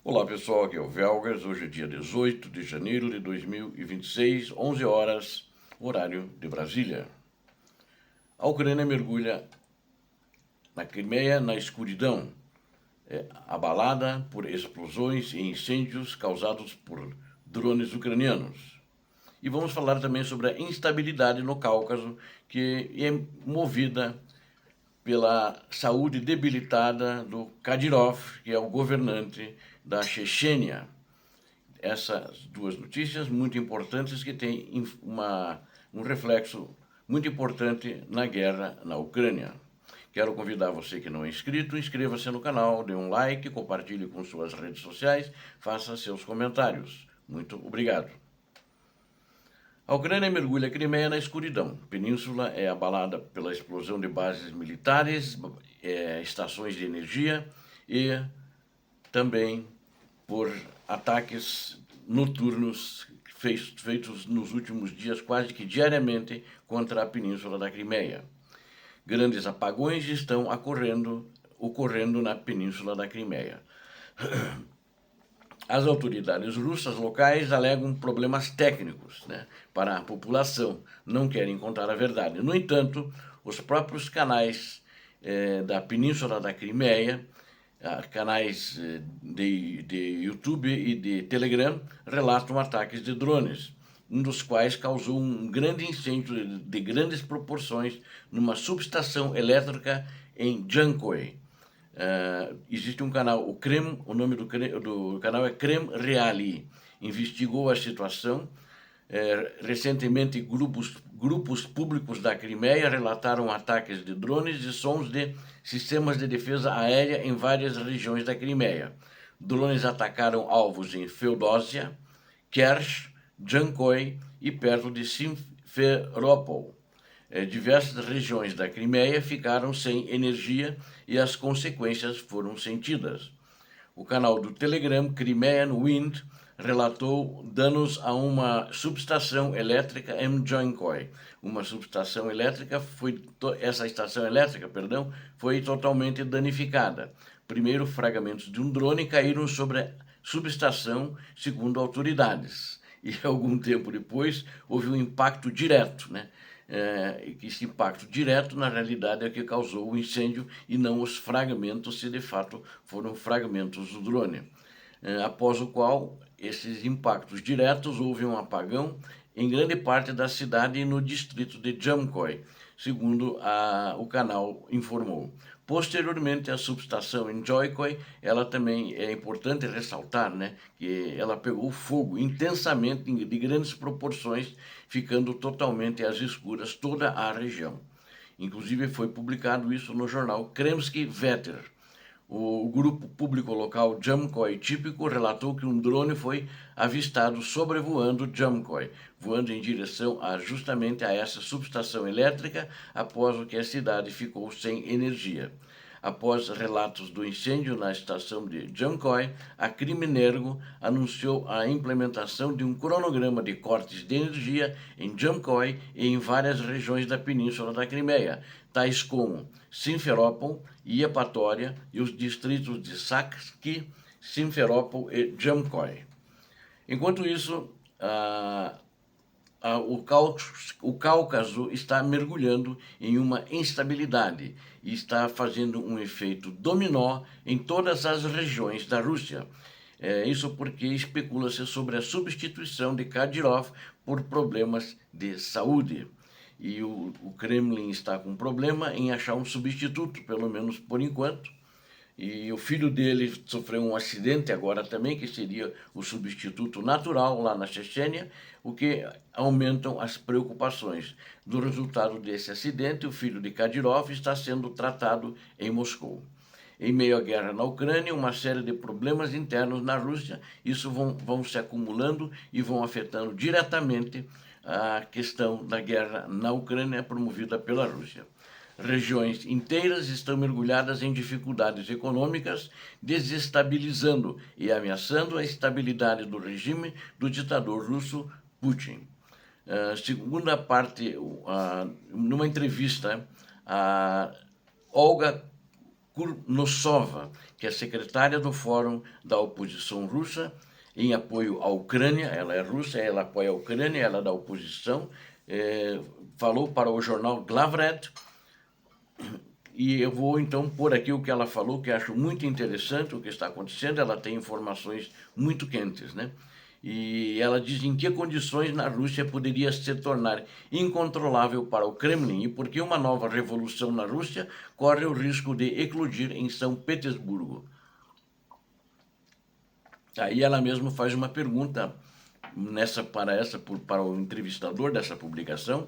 Olá pessoal, aqui é o Velgas. Hoje é dia 18 de janeiro de 2026, 11 horas, horário de Brasília. A Ucrânia mergulha na Crimeia na escuridão, abalada por explosões e incêndios causados por drones ucranianos. E vamos falar também sobre a instabilidade no Cáucaso, que é movida pela saúde debilitada do Kadyrov, que é o governante da Chechênia. Essas duas notícias muito importantes que têm um reflexo muito importante na guerra na Ucrânia. Quero convidar você que não é inscrito, inscreva-se no canal, dê um like, compartilhe com suas redes sociais, faça seus comentários. Muito obrigado. A Ucrânia mergulha a Crimeia na escuridão. A península é abalada pela explosão de bases militares, estações de energia e também por ataques noturnos feitos nos últimos dias quase que diariamente contra a península da Crimeia. Grandes apagões estão ocorrendo na península da Crimeia. As autoridades russas locais alegam problemas técnicos, para a população, não querem contar a verdade. No entanto, os próprios canais da Península da Crimeia, canais de YouTube e de Telegram, relatam ataques de drones, um dos quais causou um grande incêndio de grandes proporções numa subestação elétrica em Jankoy. Existe um canal, o nome do canal é Krem Reali, investigou a situação. Recentemente, grupos públicos da Crimeia relataram ataques de drones e sons de sistemas de defesa aérea em várias regiões da Crimeia. Drones atacaram alvos em Feodosia, Kerch, Jankoy e perto de Simferopol. Diversas regiões da Crimeia ficaram sem energia e as consequências foram sentidas. O canal do Telegram Crimean Wind relatou danos a uma subestação elétrica em Jankoy. Essa estação elétrica, foi totalmente danificada. Primeiro, fragmentos de um drone caíram sobre a subestação, segundo autoridades. E algum tempo depois houve um impacto direto, esse impacto direto, na realidade, é o que causou o incêndio e não os fragmentos, se de fato foram fragmentos do drone. Após o qual, esses impactos diretos, houve um apagão em grande parte da cidade e no distrito de Jankoy, segundo o canal informou. Posteriormente, a subestação em Jankoy, ela também é importante ressaltar, que ela pegou fogo intensamente, de grandes proporções, ficando totalmente às escuras toda a região. Inclusive foi publicado isso no jornal Kremsky Veter. O grupo público local Jankoy Típico relatou que um drone foi avistado sobrevoando Jankoy, voando em direção justamente a essa subestação elétrica após que a cidade ficou sem energia. Após relatos do incêndio na estação de Jankoy, a Crimenergo anunciou a implementação de um cronograma de cortes de energia em Jankoy e em várias regiões da península da Crimeia, tais como Simferopol, Iepatória e os distritos de Sakski, Simferopol e Jankoy. Enquanto isso, o Cáucaso está mergulhando em uma instabilidade e está fazendo um efeito dominó em todas as regiões da Rússia. Isso porque especula-se sobre a substituição de Kadyrov por problemas de saúde. E o Kremlin está com problema em achar um substituto, pelo menos por enquanto. E o filho dele sofreu um acidente agora também, que seria o substituto natural lá na Chechênia, o que aumentam as preocupações. Do resultado desse acidente, o filho de Kadyrov está sendo tratado em Moscou. Em meio à guerra na Ucrânia, uma série de problemas internos na Rússia, isso vão se acumulando e vão afetando diretamente a questão da guerra na Ucrânia promovida pela Rússia. Regiões inteiras estão mergulhadas em dificuldades econômicas, desestabilizando e ameaçando a estabilidade do regime do ditador russo Putin. Segunda parte, numa entrevista, a Olga Kurnosova, que é secretária do Fórum da Oposição Russa, em apoio à Ucrânia. Ela é russa, ela apoia a Ucrânia, ela é da oposição, falou para o jornal Glavret, e eu vou então pôr aqui o que ela falou, que acho muito interessante o que está acontecendo. Ela tem informações muito quentes, né? E ela diz em que condições na Rússia poderia se tornar incontrolável para o Kremlin e por que uma nova revolução na Rússia corre o risco de eclodir em São Petersburgo. Aí ela mesma faz uma pergunta para o entrevistador dessa publicação.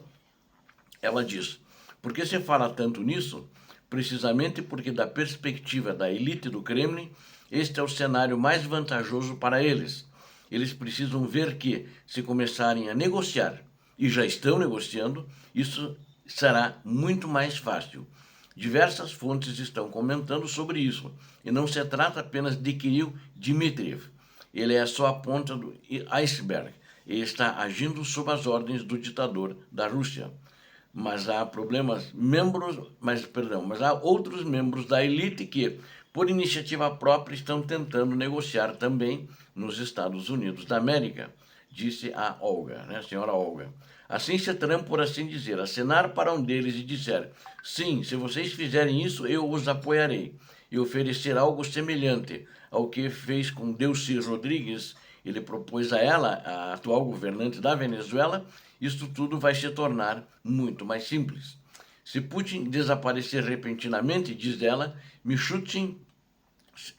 Ela diz: por que se fala tanto nisso? Precisamente porque, da perspectiva da elite do Kremlin, este é o cenário mais vantajoso para eles. Eles precisam ver que, se começarem a negociar, e já estão negociando, isso será muito mais fácil. Diversas fontes estão comentando sobre isso, e não se trata apenas de Kirill Dmitriev. Ele é só a ponta do iceberg e está agindo sob as ordens do ditador da Rússia. Mas há mas há outros membros da elite que, por iniciativa própria, estão tentando negociar também nos Estados Unidos da América, disse a Olga, né, a senhora Olga. Assim se Trump, por assim dizer, acenar para um deles e disser: sim, se vocês fizerem isso, eu os apoiarei, e oferecer algo semelhante ao que fez com Delcy Rodrigues. Ele propôs a ela, a atual governante da Venezuela, isso tudo vai se tornar muito mais simples. Se Putin desaparecer repentinamente, diz ela, Mishustin,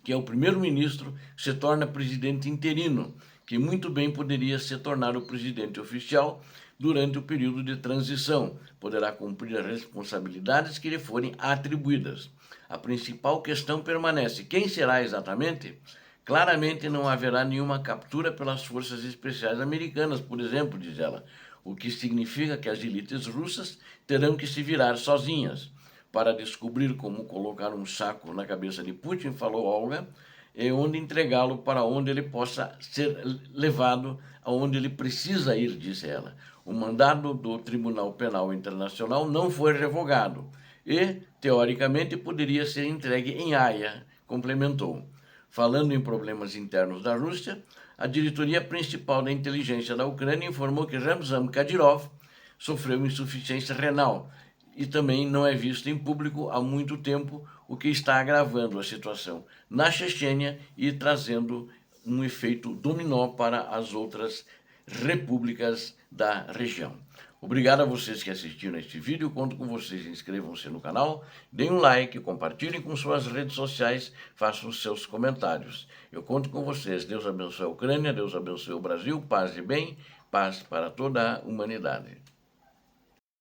que é o primeiro-ministro, se torna presidente interino, que muito bem poderia se tornar o presidente oficial durante o período de transição. Poderá cumprir as responsabilidades que lhe forem atribuídas. A principal questão permanece: quem será exatamente? Claramente não haverá nenhuma captura pelas forças especiais americanas, por exemplo, diz ela, o que significa que as elites russas terão que se virar sozinhas. Para descobrir como colocar um saco na cabeça de Putin, falou Olga, é onde entregá-lo para onde ele possa ser levado aonde ele precisa ir, disse ela. O mandado do Tribunal Penal Internacional não foi revogado e, teoricamente, poderia ser entregue em Haia, complementou. Falando em problemas internos da Rússia, a diretoria principal da inteligência da Ucrânia informou que Ramzan Kadyrov sofreu insuficiência renal e também não é visto em público há muito tempo, o que está agravando a situação na Chechênia e trazendo um efeito dominó para as outras repúblicas da região. Obrigado a vocês que assistiram a este vídeo, conto com vocês, inscrevam-se no canal, deem um like, compartilhem com suas redes sociais, façam os seus comentários. Eu conto com vocês, Deus abençoe a Ucrânia, Deus abençoe o Brasil, paz e bem, paz para toda a humanidade.